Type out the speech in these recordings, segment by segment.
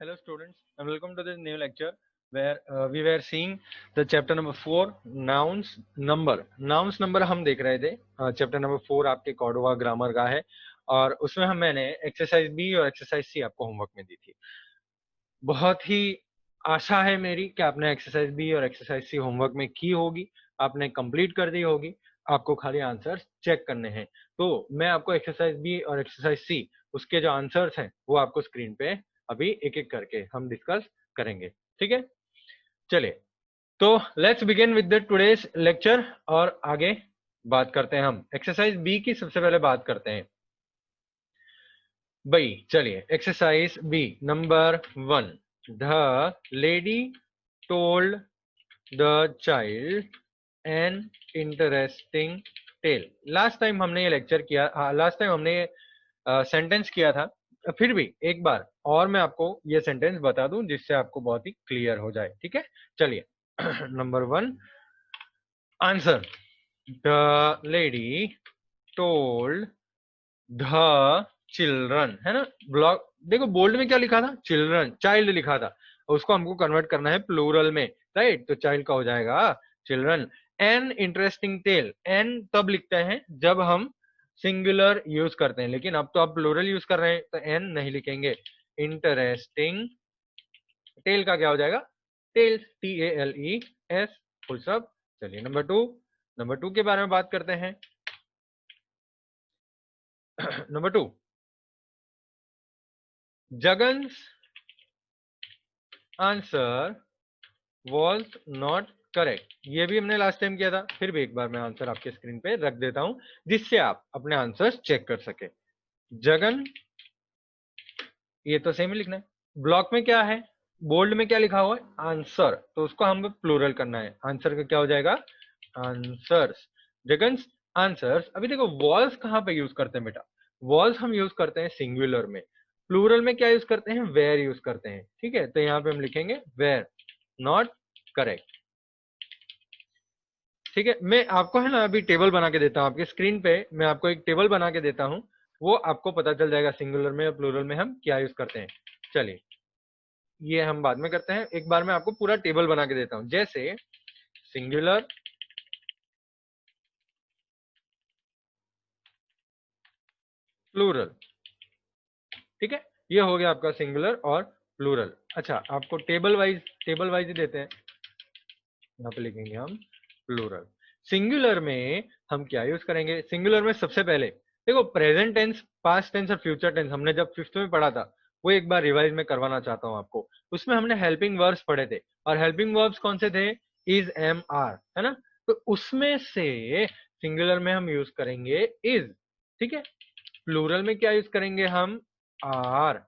Hello students and welcome to this new lecture where we were seeing the chapter number 4 nouns number हम देख रहे थे। Chapter number 4 आपके Cordova grammar का है और उसमें मैंने एक्सरसाइज बी और एक्सरसाइज सी आपको होमवर्क में दी थी। बहुत ही आशा है मेरी कि आपने एक्सरसाइज बी और एक्सरसाइज सी होमवर्क में की होगी, आपने कंप्लीट कर दी होगी। आपको खाली आंसर्स चेक करने हैं। तो मैं आपको एक्सरसाइज बी और एक्सरसाइज सी उसके जो आंसर्स हैं वो आपको स्क्रीन पे अभी एक एक करके हम डिस्कस करेंगे। ठीक है, चलिए तो let's begin with the today's lecture और आगे बात करते हैं। हम एक्सरसाइज बी की सबसे पहले बात करते हैं भाई। चलिए exercise B number 1, the lady told the child an interesting tale. Last time हमने ये लेक्चर किया, लास्ट टाइम हमने ये सेंटेंस किया था। फिर भी एक बार और मैं आपको ये सेंटेंस बता दूं जिससे आपको बहुत ही क्लियर हो जाए। ठीक है, चलिए number 1 answer, the lady told the children, है ना। ब्लॉक देखो, बोल्ड में क्या लिखा था, चिल्ड्रन, चाइल्ड लिखा था, उसको हमको कन्वर्ट करना है प्लूरल में, राइट। तो चाइल्ड का हो जाएगा children. An interesting tale, an तब लिखते हैं जब हम सिंगुलर यूज करते हैं, लेकिन अब तो आप प्लूरल यूज कर रहे हैं तो एन नहीं लिखेंगे। इंटरेस्टिंग टेल का क्या हो जाएगा, टेल्स, TALES फुल स्टॉप। चलिए नंबर टू के बारे में बात करते हैं। Number 2, Jagan's answer was not correct. ये भी हमने लास्ट टाइम किया था, फिर भी एक बार मैं आंसर आपके स्क्रीन पे रख देता हूं जिससे आप अपने आंसर्स चेक कर सके। जगन, ये तो सेम ही लिखना है। ब्लॉक में क्या है, बोल्ड में क्या लिखा हुआ है, आंसर, तो उसको हम प्लूरल करना है। आंसर का क्या हो जाएगा, आंसर्स। जगन्स आंसर्स। अभी देखो वॉल्स कहां पे यूज करते हैं बेटा, वॉल्स हम यूज करते हैं सिंगुलर में। प्लूरल में क्या यूज करते हैं, वेयर यूज करते हैं। ठीक है, तो यहाँ पे हम लिखेंगे वेयर, नॉट करेक्ट। ठीक है, मैं आपको है ना अभी टेबल बना के देता हूँ आपकी स्क्रीन पे। मैं आपको एक टेबल बना के देता हूँ, वो आपको पता चल जाएगा सिंगुलर में और प्लूरल में हम क्या यूज करते हैं। चलिए ये हम बाद में करते हैं, एक बार मैं आपको पूरा टेबल बना के देता हूँ। जैसे सिंगुलर, प्लूरल, ठीक है, ये हो गया आपका सिंगुलर और प्लूरल। अच्छा, आपको टेबल वाइज ही देते हैं। यहाँ पे लिखेंगे हम प्लूरल। सिंगुलर में हम क्या यूज करेंगे, सिंगुलर में सबसे पहले देखो प्रेजेंट टेंस, पास्ट टेंस और फ्यूचर टेंस हमने जब 5th में पढ़ा था, वो एक बार रिवाइज में करवाना चाहता हूँ आपको। उसमें हमने हेल्पिंग वर्ब्स पढ़े थे, और हेल्पिंग वर्ब्स कौन से थे, इज, एम, आर, है ना। तो उसमें से सिंगुलर में हम यूज करेंगे इज, ठीक है। प्लूरल में क्या यूज करेंगे हम, आर।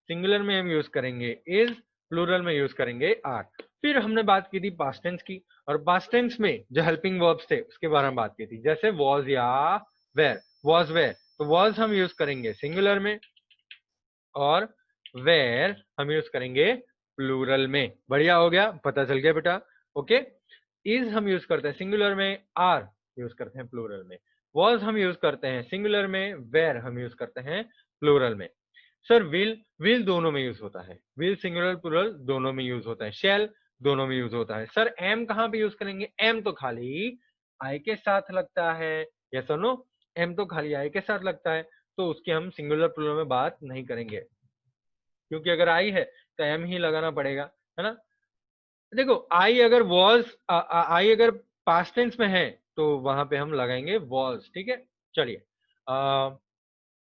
सिंगुलर में हम यूज करेंगे इज, प्लूरल में यूज करेंगे आर। फिर हमने बात की थी पास्ट टेंस की, और पास्ट टेंस में जो हेल्पिंग वर्ब्स थे उसके बारे में बात की थी, जैसे वॉज या वेर। वॉज वेर, तो वॉज हम यूज करेंगे सिंगुलर में और वेर हम यूज करेंगे प्लूरल में। बढ़िया हो गया, पता चल गया बेटा। ओके, इज हम यूज करते हैं सिंगुलर में, आर यूज करते हैं प्लूरल में, वॉज हम यूज करते हैं सिंगुलर में, वेर हम यूज करते हैं प्लूरल में। सर विल दोनों में यूज होता है, विल सिंगुलर प्लूरल दोनों में यूज होता है, शेल दोनों में यूज होता है। सर एम कहां पे यूज करेंगे, एम तो खाली आई के साथ लगता है, यस और नो, एम तो खाली आई के साथ लगता है, तो उसकी हम सिंगुलर प्लूरल में बात नहीं करेंगे, क्योंकि अगर आई है तो एम ही लगाना पड़ेगा, है ना। देखो आई अगर वॉज, आई अगर पास्ट टेंस में है तो वहां पे हम लगाएंगे वॉज, ठीक है। चलिए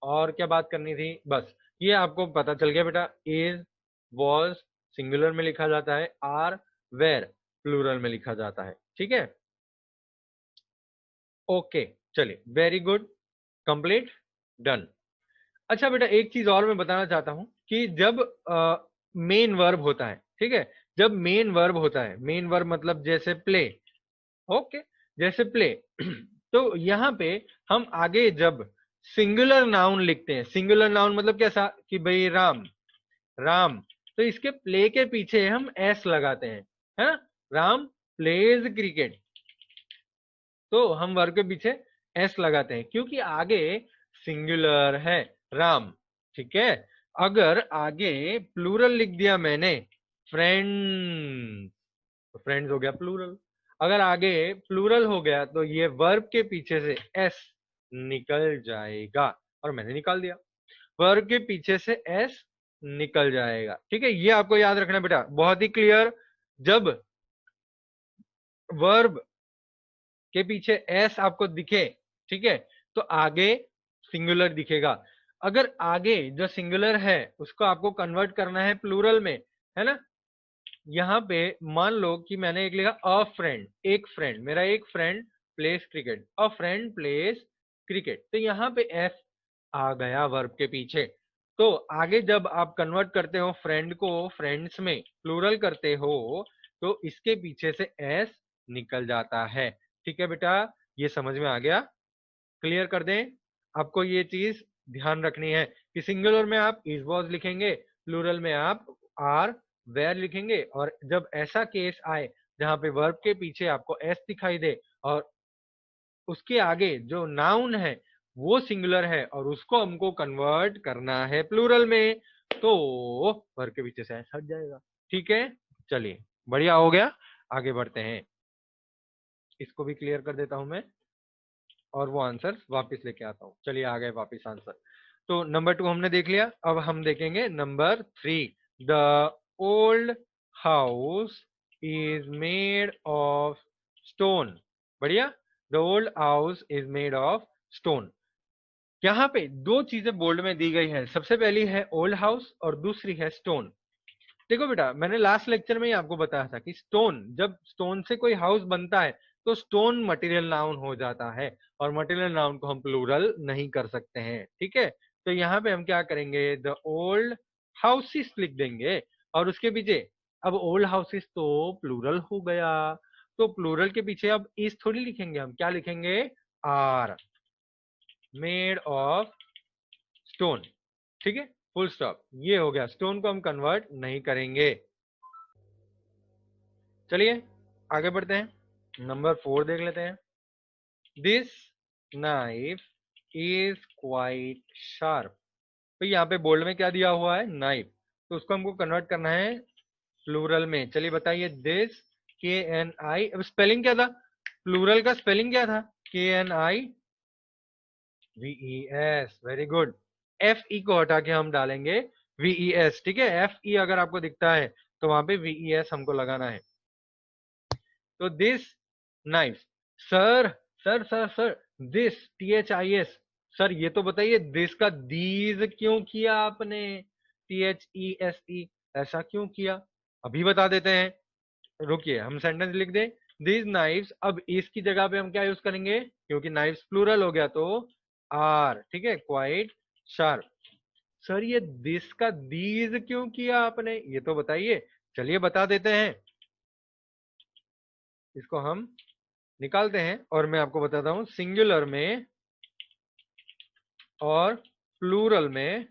और क्या बात करनी थी, बस ये आपको पता चल गया बेटा। इज, वॉज सिंगुलर में लिखा जाता है, आर, वेर प्लूरल में लिखा जाता है, ठीक है। ओके, चलिए वेरी गुड, कंप्लीट, डन। अच्छा बेटा एक चीज और मैं बताना चाहता हूं कि जब मेन वर्ब होता है, ठीक है, जब मेन वर्ब होता है, मेन वर्ब मतलब जैसे प्ले, ओके, जैसे प्ले तो यहाँ पे हम आगे जब सिंगुलर नाउन लिखते हैं, सिंगुलर नाउन मतलब कैसा कि भाई राम, राम, तो इसके प्ले के पीछे हम एस लगाते हैं, है ना। राम प्लेज क्रिकेट, तो हम वर्ब के पीछे एस लगाते हैं क्योंकि आगे सिंगुलर है राम, ठीक है। अगर आगे प्लूरल लिख दिया मैंने, फ्रेंड्स, तो फ्रेंड्स हो गया प्लूरल। अगर आगे प्लूरल हो गया तो ये वर्ब के पीछे से एस निकल जाएगा, और मैंने निकाल दिया। वर्ब के पीछे से एस निकल जाएगा। ठीक है, ये आपको याद रखना बेटा, बहुत ही क्लियर। जब वर्ब के पीछे एस आपको दिखे, ठीक है, तो आगे सिंगुलर दिखेगा। अगर आगे जो सिंगुलर है उसको आपको कन्वर्ट करना है प्लूरल में, है ना। यहाँ पे मान लो कि मैंने एक लिखा अ फ्रेंड, एक फ्रेंड, मेरा एक फ्रेंड प्लेस क्रिकेट, अ फ्रेंड प्लेस क्रिकेट, तो यहाँ पे एस आ गया वर्ब के पीछे। तो आगे जब आप कन्वर्ट करते हो फ्रेंड को फ्रेंड्स में, प्लूरल करते हो, तो इसके पीछे से एस निकल जाता है। ठीक है बेटा, ये समझ में आ गया? क्लियर कर दें? आपको ये चीज ध्यान रखनी है कि सिंगुलर में आप इज वॉज लिखेंगे, प्लूरल में आप आर वेयर लिखेंगे, और जब ऐसा केस आए जहां पे वर्ब के पीछे आपको एस दिखाई दे और उसके आगे जो नाउन है वो सिंगुलर है और उसको हमको कन्वर्ट करना है प्लूरल में, तो वर्ब के पीछे से एस हट जाएगा। ठीक है, चलिए, बढ़िया हो गया। आगे बढ़ते हैं, इसको भी क्लियर कर देता हूं मैं और वो आंसर वापस लेके आता हूँ। चलिए आ गए वापस आंसर। तो नंबर 2 हमने देख लिया, अब हम देखेंगे number 3। The old house is made of stone. बढ़िया, the old house is made of stone. यहाँ पे दो चीजें बोल्ड में दी गई है, सबसे पहली है ओल्ड हाउस और दूसरी है स्टोन। देखो बेटा, मैंने लास्ट लेक्चर में ही आपको बताया था कि स्टोन, जब स्टोन से कोई हाउस बनता है तो स्टोन मटेरियल नाउन हो जाता है, और मटेरियल नाउन को हम प्लूरल नहीं कर सकते हैं। ठीक है, तो यहाँ पे हम क्या करेंगे, द ओल्ड हाउसेस लिख देंगे, और उसके पीछे अब ओल्ड हाउसेस तो प्लूरल हो गया, तो प्लूरल के पीछे अब इस थोड़ी लिखेंगे, हम क्या लिखेंगे, आर, मेड ऑफ स्टोन। ठीक है, फुल स्टॉप, ये हो गया। स्टोन को हम कन्वर्ट नहीं करेंगे। चलिए आगे बढ़ते हैं, नंबर 4 देख लेते हैं। This knife is quite sharp. तो यहाँ पे बोल्ड में क्या दिया हुआ है, नाइफ, तो उसको हमको कन्वर्ट करना है प्लूरल में। चलिए बताइए, दिस, के एन आई, अब स्पेलिंग क्या था, प्लूरल का स्पेलिंग क्या था, K N I V E S. Very good. F E को हटा के हम डालेंगे वीई एस। ठीक है, एफ ई अगर आपको दिखता है तो वहां पे वीई एस हमको लगाना है। तो this knife, sir sir sir sir, this, T H I S, sir ये तो बताइए दिस का दीज क्यों किया आपने, T H E S E, ऐसा क्यों किया, अभी बता देते हैं। रुकिए, हम सेंटेंस लिख दें, दीज नाइफ्स, अब इसकी जगह पे हम क्या यूज करेंगे, क्योंकि नाइफ्स प्लूरल हो गया तो आर। ठीक है, क्वाइट शार्प। सर ये दिस का दीज क्यों किया आपने, ये तो बताइए। चलिए बता देते हैं, इसको हम निकालते हैं और मैं आपको बताता हूं सिंगुलर में और प्लूरल में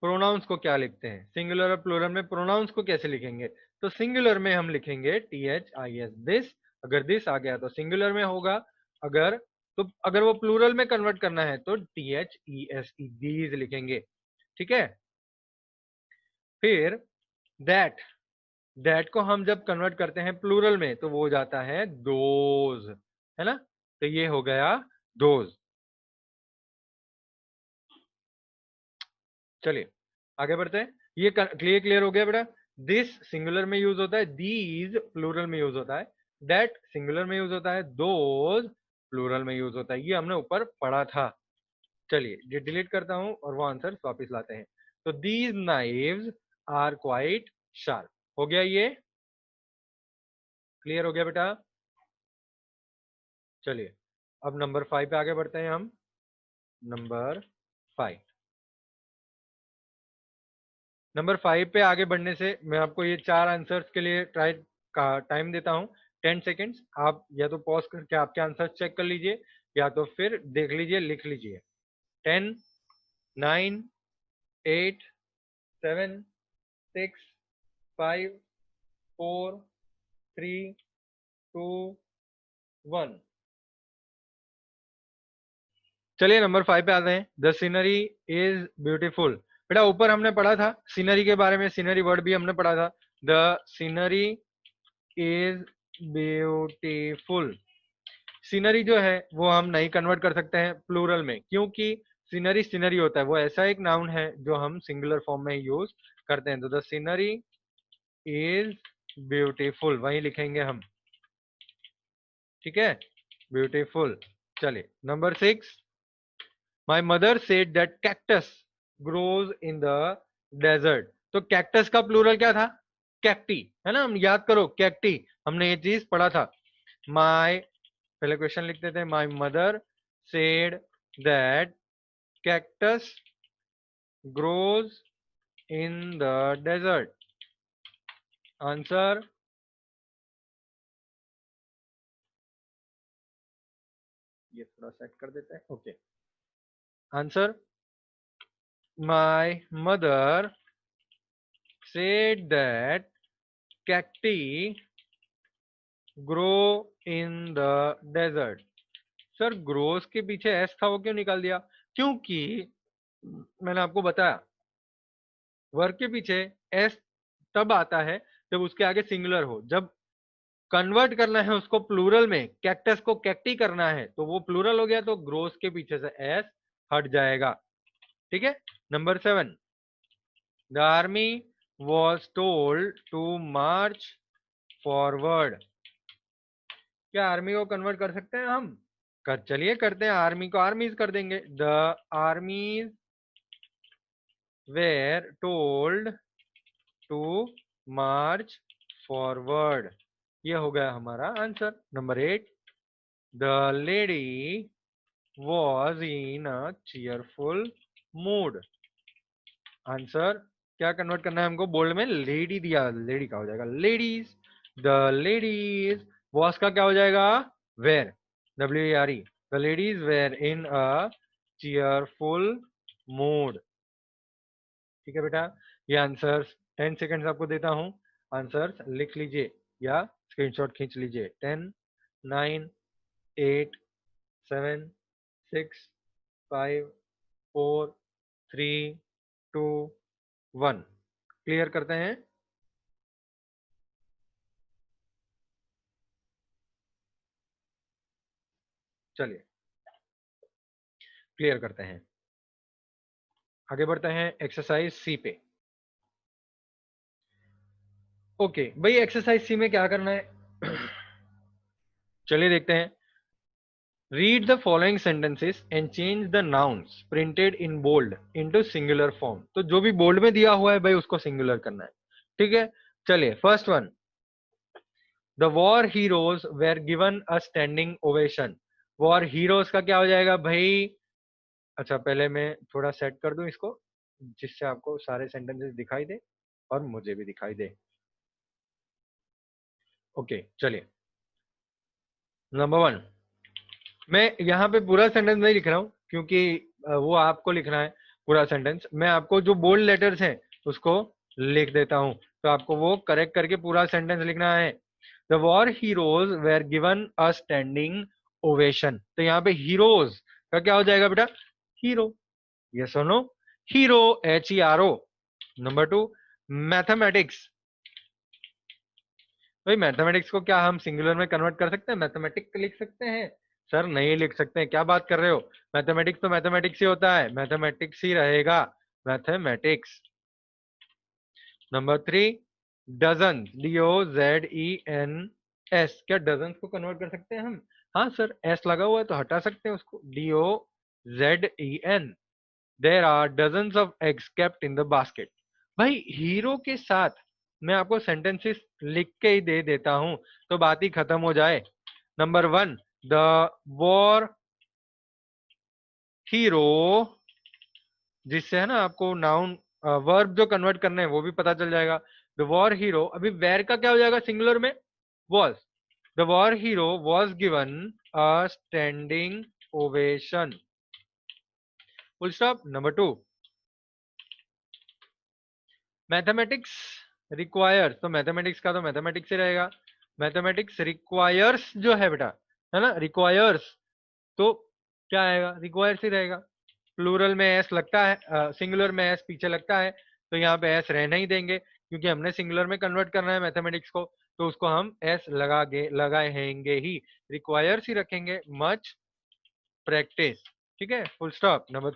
प्रोनाउंस को क्या लिखते हैं, सिंगुलर और प्लूरल में प्रोनाउंस को कैसे लिखेंगे। तो सिंगुलर में हम लिखेंगे T H I S, this, अगर दिस आ गया तो सिंगुलर में होगा, अगर तो अगर वो प्लूरल में कन्वर्ट करना है तो T H E S E, these लिखेंगे। ठीक है, फिर दैट, दैट को हम जब कन्वर्ट करते हैं प्लूरल में तो वो हो जाता है दोज, है ना, तो ये हो गया दोज। चलिए आगे बढ़ते हैं, ये क्लियर क्लियर हो गया बेटा। दिस सिंगुलर में यूज होता है, दीज प्लूरल में यूज होता है, दैट सिंगुलर में यूज होता है, दोज प्लूरल में यूज होता है, ये हमने ऊपर पढ़ा था। चलिए ये डिलीट करता हूं और वो आंसर वापस लाते हैं। तो these knives are quite sharp, हो गया, ये क्लियर हो गया बेटा। चलिए अब नंबर 5 पे आगे बढ़ते हैं हम। नंबर 5, नंबर 5 पे आगे बढ़ने से मैं आपको ये 4 आंसर्स के लिए ट्राई का टाइम देता हूँ, 10 सेकेंड्स। आप या तो पॉज करके आपके आंसर चेक कर लीजिए या तो फिर देख लीजिए, लिख लीजिए। 10, 9, 8, 7, 6, 5, 4, 3, 2, 1। चलिए नंबर 5 पे आते हैं। The scenery is beautiful. बेटा ऊपर हमने पढ़ा था सीनरी के बारे में, सीनरी वर्ड भी हमने पढ़ा था। The scenery is beautiful. Scenery जो है वो हम नहीं कन्वर्ट कर सकते हैं प्लूरल में, क्योंकि सीनरी सीनरी होता है, वो ऐसा एक नाउन है जो हम सिंगुलर फॉर्म में यूज करते हैं। तो द सीनरी इज ब्यूटीफुल वही लिखेंगे हम, ठीक है, ब्यूटीफुल। चलिए number 6, my mother said that cactus grows in the desert. तो कैक्टस का प्लूरल क्या था? कैक्टी, है ना, हम याद करो कैक्टी, हमने ये चीज पढ़ा था। माई, पहले क्वेश्चन लिखते थे, my mother said that cactus grows in the desert. Answer, ये थोड़ा सेट कर देते हैं, okay. Answer, my mother said that cacti grow in the desert। सर ग्रोस के पीछे एस था, वो क्यों निकाल दिया? क्योंकि मैंने आपको बताया वर्ग के पीछे एस तब आता है जब उसके आगे सिंगुलर हो। जब कन्वर्ट करना है उसको प्लूरल में, कैक्टस को कैक्टी करना है, तो वो प्लूरल हो गया, तो ग्रोस के पीछे से एस हट जाएगा, ठीक है। Number 7, the army was told to march forward. क्या आर्मी को कन्वर्ट कर सकते हैं हम? चलिए करते हैं, आर्मी को आर्मीज कर देंगे। The armies were told to march forward. ये हो गया हमारा answer. Number 8, the lady was in a cheerful mood. Answer, क्या कन्वर्ट करना है हमको? बोल्ड में लेडी दिया, लेडी का हो जाएगा लेडीज। द लेडीज, वॉज का क्या हो जाएगा? Were, WARE। The ladies were in a cheerful mood, ठीक है बेटा। ये आंसर्स 10 सेकेंड्स आपको देता हूं, आंसर्स लिख लीजिए या स्क्रीनशॉट खींच लीजिए। 10, 9, 8, 7, 6, 5, 4, 3, 2, 1। क्लियर करते हैं। चलिए क्लियर करते हैं, आगे बढ़ते हैं एक्सरसाइज सी पे। ओके भाई, एक्सरसाइज सी में क्या करना है? चलिए देखते हैं। Read the following sentences and change the nouns printed in bold into singular form. तो जो भी बोल्ड में दिया हुआ है भाई उसको सिंगुलर करना है, ठीक है। चलिए first one, the war heroes were given a standing ovation. War heroes का क्या हो जाएगा भाई? अच्छा पहले मैं थोड़ा सेट कर दूं इसको, जिससे आपको सारे सेंटेंसेस दिखाई दे और मुझे भी दिखाई दे। ओके चलिए, नंबर 1, मैं यहाँ पे पूरा सेंटेंस नहीं लिख रहा हूँ क्योंकि वो आपको लिखना है पूरा सेंटेंस। मैं आपको जो बोल्ड लेटर्स हैं उसको लिख देता हूँ, तो आपको वो करेक्ट करके पूरा सेंटेंस लिखना है। The war heroes were given a standing ovation. तो यहाँ पे हीरोज का क्या हो जाएगा बेटा? हीरो, ये सुनो, हीरो, HERO। Number 2, mathematics. भाई मैथमेटिक्स को क्या हम सिंगुलर में कन्वर्ट कर सकते हैं? मैथमेटिक्स लिख सकते हैं? सर नहीं लिख सकते हैं, क्या बात कर रहे हो? मैथमेटिक्स तो मैथमेटिक्स ही होता है, मैथमेटिक्स ही रहेगा, मैथमेटिक्स। Number 3, dozen, DOZENS। क्या डजन को कन्वर्ट कर सकते हैं हम? हाँ सर, एस लगा हुआ है तो हटा सकते हैं उसको, DOZEN। There are dozens of eggs kept in the basket. भाई हीरो के साथ मैं आपको सेंटेंसेस लिख के ही दे देता हूं तो बात ही खत्म हो जाए। नंबर 1, द वॉर हीरो, जिससे है ना आपको नाउन वर्ब जो कन्वर्ट करने हैं वो भी पता चल जाएगा। द वॉर हीरो, अभी वेर का क्या हो जाएगा सिंगुलर में? Was. The war hero was given a standing ovation, full stop. Number 2, mathematics requires, तो मैथमेटिक्स का तो मैथमेटिक्स ही रहेगा। मैथमेटिक्स रिक्वायर्स जो है बेटा, है ना, रिक्वायर्स, तो क्या आएगा, रिक्वायर्स ही रहेगा। प्लूरल में एस लगता है, सिंगुलर में एस पीछे लगता है, तो यहाँ पे एस रहना ही देंगे, क्योंकि हमने सिंगुलर में कन्वर्ट करना है मैथमेटिक्स को, तो उसको हम एस लगाएंगे ही, रिक्वायर्स ही रखेंगे, मच प्रैक्टिस। ठीक है, full stop. Number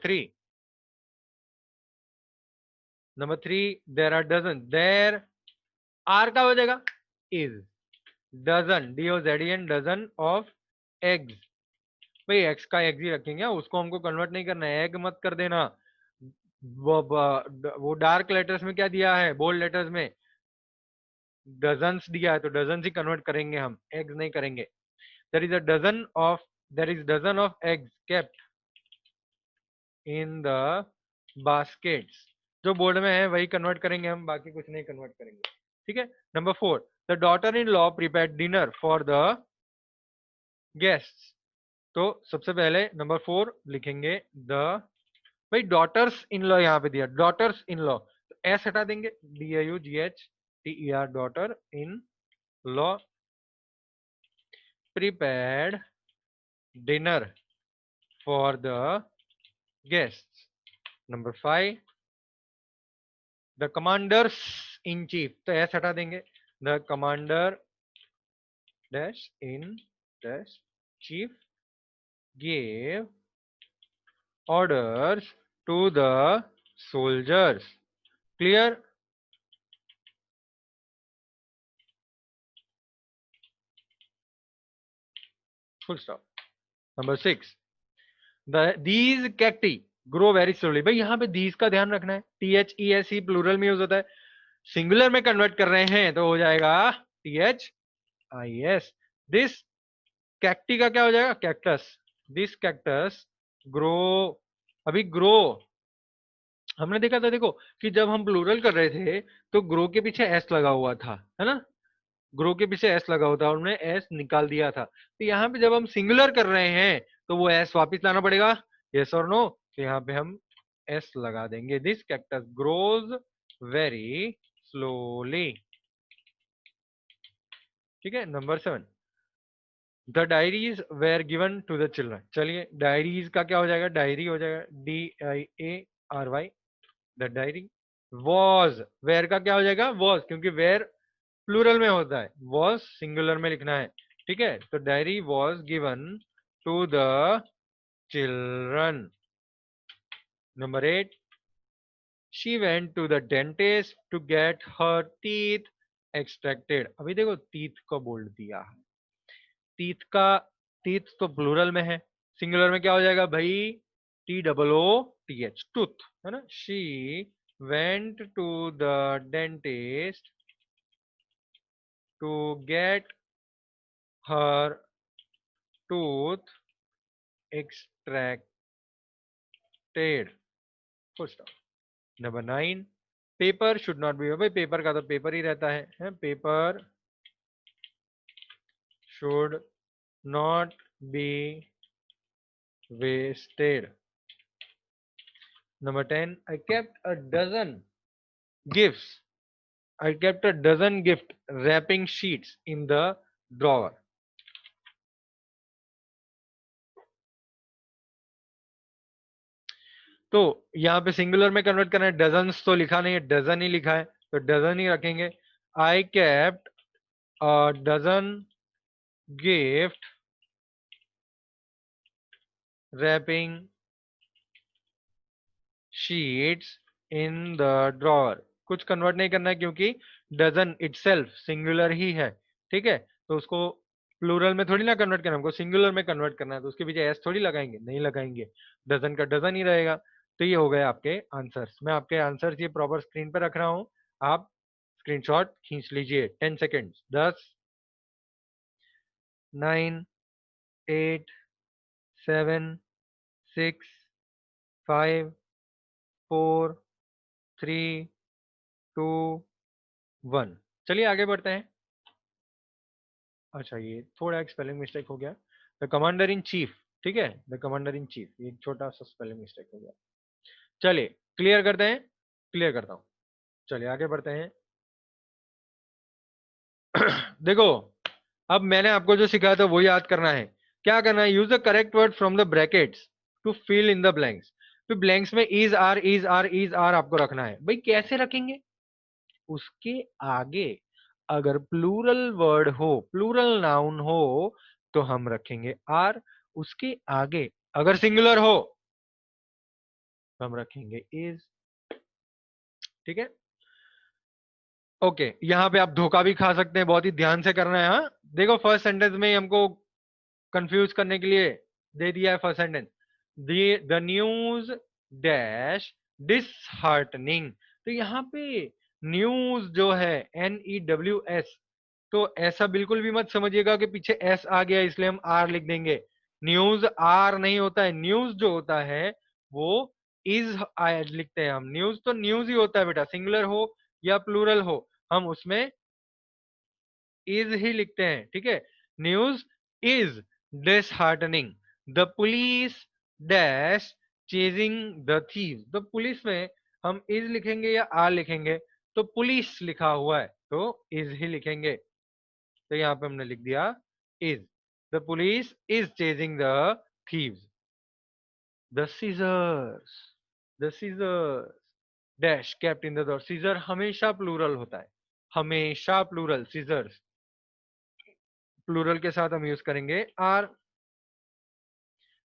three, there are dozen, there are का हो जाएगा is, dozen, DOZEN, dozen of eggs. भाई एक्स का एग्स ही रखेंगे, उसको हमको कन्वर्ट नहीं करना है, एग मत कर देना। वो डार्क लेटर्स में क्या दिया है, बोल्ड लेटर्स में डजन्स दिया है, तो डजन्स ही कन्वर्ट करेंगे हम, एग्स नहीं करेंगे। There is a dozen of, there is dozen of eggs kept in the baskets, जो बोर्ड में है वही कन्वर्ट करेंगे हम, बाकी कुछ नहीं कन्वर्ट करेंगे। ठीक है। Number four, the daughter in law prepare dinner for the guests. तो सबसे पहले नंबर फोर लिखेंगे द, भाई डॉटर्स इन लॉ यहाँ पे दिया, डॉटर्स इन लॉ, तो एस हटा देंगे, DAUGHTER, daughter in law prepared dinner for the guests. Number five, the commanders in chief, तो एस हटा देंगे, the commander dash in dash chief gave orders to the soldiers. Clear? Full stop. Number six, these cacti grow very slowly। भाई यहाँ पे these का ध्यान रखना है, THESE प्लूरल में यूज होता है, सिंगुलर में कन्वर्ट कर रहे हैं तो हो जाएगा THIS। दिस कैक्टी का क्या हो जाएगा, कैक्टस, दिस कैक्टस ग्रो। अभी ग्रो हमने देखा था, देखो कि जब हम प्लूरल कर रहे थे तो ग्रो के पीछे एस लगा हुआ था, है ना, ग्रो के पीछे एस लगा हुआ था, उन्होंने एस निकाल दिया था। तो यहाँ पे जब हम सिंगुलर कर रहे हैं तो वो एस वापिस लाना पड़ेगा, यस और नो, तो यहाँ पे हम एस लगा देंगे। This cactus grows very slowly. ठीक है। Number seven, the diaries were given to the children. चलिए डायरीज का क्या हो जाएगा, डायरी हो जाएगा, DIARY, the diary. Was, were का क्या हो जाएगा, वॉज, क्योंकि वेर प्लूरल में होता है, वॉज सिंगुलर में लिखना है। ठीक है, तो diary was given to the children. Number eight, she went to the dentist to get her teeth extracted. अभी देखो टीथ को बोल दिया है, टीथ का, टीथ तो प्लूरल में है, सिंगुलर में क्या हो जाएगा भाई, TOOTH, टूथ, है ना। She went to the dentist to get her tooth extracted. Full stop. Number nine, paper should not be, भाई पेपर का तो पेपर ही रहता है, paper should not be wasted. Number 10, I kept a dozen gifts. I kept a dozen gift wrapping sheets in the drawer. तो यहाँ पे singular में कन्वर्ट करना है, डजन्स तो लिखा नहीं है, डजन ही लिखा है, तो डजन ही रखेंगे। I kept a dozen gift wrapping sheets in the drawer। कुछ कन्वर्ट नहीं करना है क्योंकि डजन इटसेल्फ सिंगुलर ही है। ठीक है, तो उसको प्लूरल में थोड़ी ना कन्वर्ट करना, हमको सिंगुलर में कन्वर्ट करना है, तो उसके पीछे एस थोड़ी लगाएंगे, नहीं लगाएंगे, डजन का डजन ही रहेगा। तो ये हो गए आपके आंसर्स। मैं आपके आंसर्स ये प्रॉपर स्क्रीन पर रख रहा हूँ, आप स्क्रीनशॉट खींच लीजिए। 10 सेकेंड, 10, 9, 8, 7, 6, 5, 4, 3, 2, 1। चलिए आगे बढ़ते हैं। अच्छा ये थोड़ा एक स्पेलिंग मिस्टेक हो गया, द कमांडर इन चीफ। ठीक है, द कमांडर इन चीफ, ये छोटा सा स्पेलिंग मिस्टेक हो गया। चलिए क्लियर करते हैं, क्लियर करता हूं, चलिए आगे बढ़ते हैं। देखो अब मैंने आपको जो सिखाया था वो याद करना है। क्या करना है, use the correct word from the brackets to fill in the blanks. तो ब्लैंक्स में is are is are is are आपको रखना है। भाई कैसे रखेंगे, उसके आगे अगर प्लूरल वर्ड हो, प्लूरल नाउन हो, तो हम रखेंगे आर। उसके आगे अगर सिंगुलर हो तो हम रखेंगे इज। ठीक है, ओके। यहां पे आप धोखा भी खा सकते हैं, बहुत ही ध्यान से करना है। हाँ देखो, फर्स्ट सेंटेंस में ही हमको कंफ्यूज करने के लिए दे दिया है। First sentence, the news dash disheartening. तो यहाँ पे न्यूज जो है NEWS, तो ऐसा बिल्कुल भी मत समझिएगा कि पीछे S आ गया इसलिए हम R लिख देंगे। न्यूज R नहीं होता है, न्यूज जो होता है वो इज लिखते हैं हम। न्यूज तो न्यूज ही होता है बेटा, सिंगुलर हो या प्लूरल हो हम उसमें इज ही लिखते हैं। ठीक है, news is disheartening, the police dash chasing the thief. तो पुलिस में हम इज लिखेंगे या आर लिखेंगे, तो पुलिस लिखा हुआ है तो इज ही लिखेंगे। तो यहां पे हमने लिख दिया is. The police is chasing the thieves. The scissors, the scissors dash kept in the door. Scissor हमेशा प्लूरल होता है, हमेशा प्लूरल। सीजर्स प्लूरल के साथ हम यूज करेंगे are.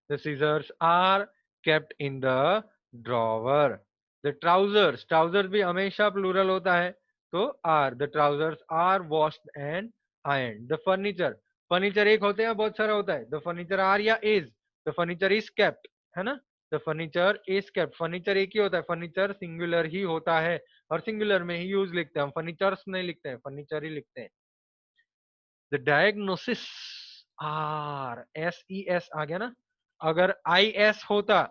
The scissors are kept in the drawer. The trousers, trousers भी हमेशा प्लूरल होता है तो are. The trousers are washed and iron. The furniture, furniture एक होते हैं बहुत सारा होता है। द फर्नीचर आर या is, the furniture is kept, है ना। The furniture is kept, furniture एक ही होता है, फर्नीचर सिंगुलर ही होता है और सिंगुलर में ही यूज लिखते हैं हम, फर्नीचर्स नहीं लिखते हैं, फर्नीचर ही लिखते हैं। द डायग्नोसिस, RSES आ गया ना। अगर IS होता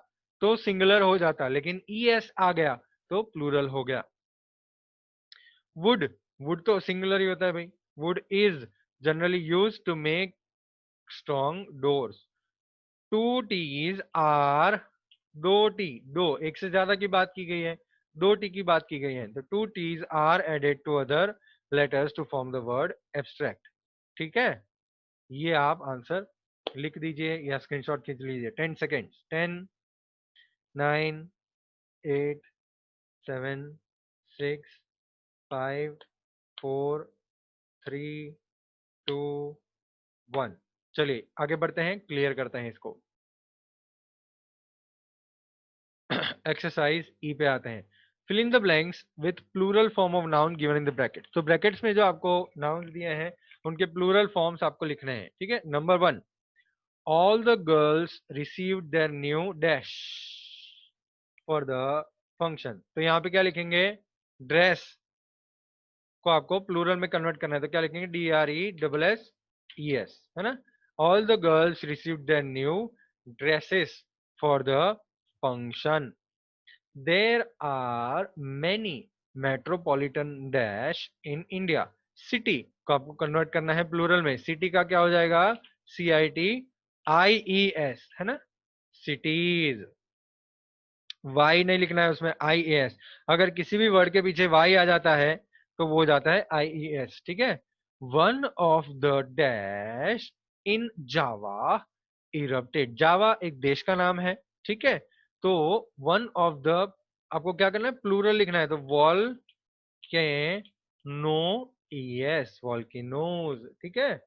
तो सिंगुलर हो जाता, लेकिन ES आ गया तो प्लूरल हो गया। वुड, वुड तो सिंगुलर ही होता है भाई। Wood is generally use to make strong doors. Two T's are, दो टी, दो एक से ज्यादा की बात की गई है, दो टी की बात की गई है, तो two T's are added to other letters to form the word abstract. ठीक है, ये आप आंसर लिख दीजिए या स्क्रीनशॉट खींच लीजिए। 10 सेकेंड्स। 10, 9, 8, 7, 6, 5, 4, 3, 2, 1। चलिए आगे बढ़ते हैं, क्लियर करते हैं इसको। एक्सरसाइज ई पे आते हैं। Fill in the blanks with plural form of noun given in the bracket. तो ब्रैकेट्स में जो आपको नाउन दिए हैं उनके प्लूरल फॉर्म्स आपको लिखने हैं। ठीक है, number 1, all the girls received their new dash for the function। तो यहाँ पे क्या लिखेंगे, ड्रेस को आपको प्लूरल में कन्वर्ट करना है तो क्या लिखेंगे, DRESSES, है ना। all the girls received their new dresses for the function। there are many metropolitan dash in India। City को आपको कन्वर्ट करना है प्लूरल में, सिटी का क्या हो जाएगा, CITIES, है ना, सिटीज। वाई नहीं लिखना है उसमें, IAS। अगर किसी भी वर्ड के पीछे वाई आ जाता है तो वो हो जाता है IES। ठीक है, one of the dash in Java erupted. Java एक देश का नाम है। ठीक है, तो वन ऑफ द आपको क्या करना है, प्लूरल लिखना है तो वॉल के नो ES, वॉल्केनोज। ठीक है,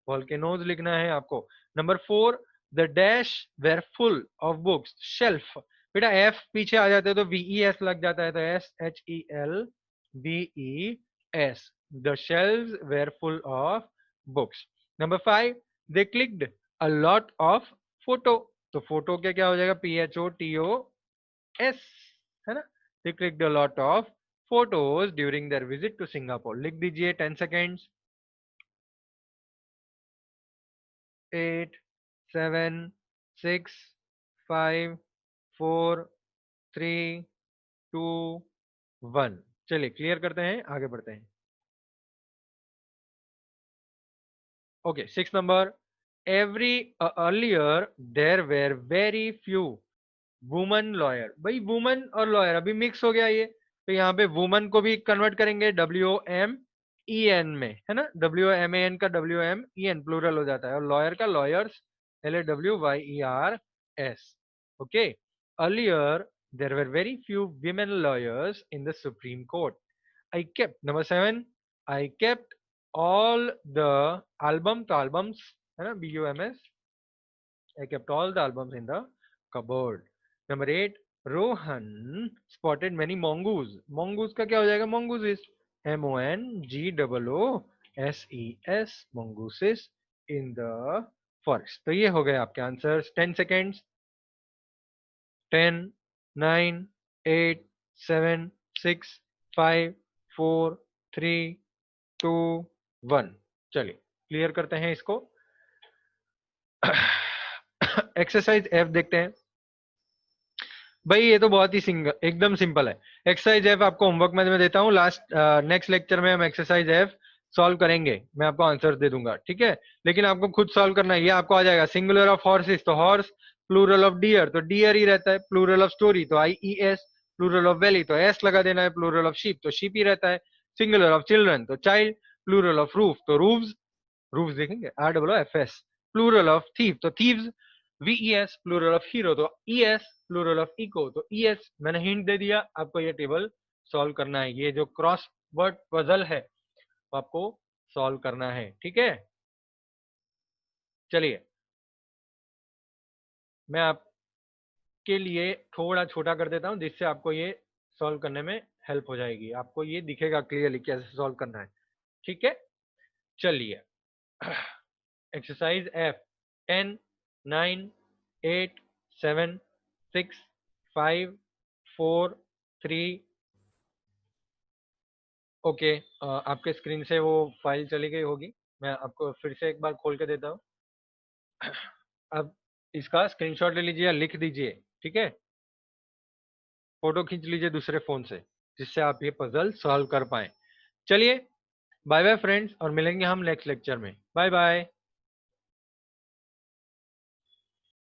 वॉल्केनोज लिखना है आपको। Number 4, the dash were full of books. Shelf, बेटा F पीछे आ जाते हैं तो VES लग जाता है तो SHELVES। The shelves were full of books. Number 5, they clicked a lot of photo. तो फोटो क्या हो जाएगा, PHOTOS, है ना। They clicked a lot of photos during their visit to Singapore. लिख दीजिए, 10 सेकेंड्स। 8, 7, 6, 5, 4, 3, 2, 1। चलिए क्लियर करते हैं, आगे बढ़ते हैं। Okay, 6 number, every earlier there were very few woman lawyer. भाई वुमन और लॉयर अभी मिक्स हो गया ये, तो यहाँ पे वुमन को भी कन्वर्ट करेंगे WOMEN में, है ना। WMAN का WMEN प्लूरल हो जाता है और लॉयर का lawyers LAWYERS. Okay. Earlier, there were very few women lawyers in the Supreme Court. I kept, number 7, I kept all the albums, है ना, BUMS. I kept all the albums in the cupboard. Number 8, Rohan spotted many mongoose. Mongoose का क्या हो जाएगा? Mongooses. MONGOOSES. Mongooses in the forest. तो ये हो गए आपके आंसर्स. 10 seconds. 10, 9, 8, 7, 6, 5, 4, 3, 2, 1. चलिए क्लियर करते हैं इसको. एक्सरसाइज एफ देखते हैं. भाई ये तो बहुत ही एकदम सिंपल है. एक्सरसाइज एफ आपको होमवर्क में देता हूँ. नेक्स्ट लेक्चर में हम एक्सरसाइज एफ सॉल्व करेंगे. मैं आपको आंसर दे दूंगा, ठीक है. लेकिन आपको खुद सॉल्व करना है. ये आपको आ जाएगा. सिंगुलर ऑफ हॉर्सेस तो हॉर्स, प्लूरल ऑफ डियर तो डियर ही रहता है, प्लूरल ऑफ स्टोरी तो IES, प्लूरल ऑफ वैली तो S लगा देना है, प्लूरल ऑफ शीप तो शीप ही रहता है, सिंगुलर ऑफ चिल्ड्रन तो चाइल्ड, प्लूरल ऑफ रूफ तो रूफ्स, रूफ्स देखेंगे RFS, प्लूरल ऑफ थीव तो thieves, VES, plural of hero तो ES, प्लूरल ऑफ इको तो ES. मैंने हिंट दे दिया, आपको ये टेबल सॉल्व करना है. ये जो क्रॉस वर्ड पजल है वो आपको सॉल्व करना है, ठीक है. चलिए मैं आपके लिए थोड़ा छोटा कर देता हूं जिससे आपको ये सॉल्व करने में हेल्प हो जाएगी. आपको ये दिखेगा क्लियरली कैसे सॉल्व करना है, ठीक है. चलिए एक्सरसाइज F. 10, 9, 8, 7, 6, 5, 4, 3. ओके. आपके स्क्रीन से वो फाइल चली गई होगी. मैं आपको फिर से एक बार खोल के देता हूँ. अब इसका स्क्रीनशॉट ले लीजिए या लिख दीजिए, ठीक है. फोटो खींच लीजिए दूसरे फोन से जिससे आप ये पजल सॉल्व कर पाए. चलिए बाय बाय फ्रेंड्स, और मिलेंगे हम नेक्स्ट लेक्चर में. Bye bye.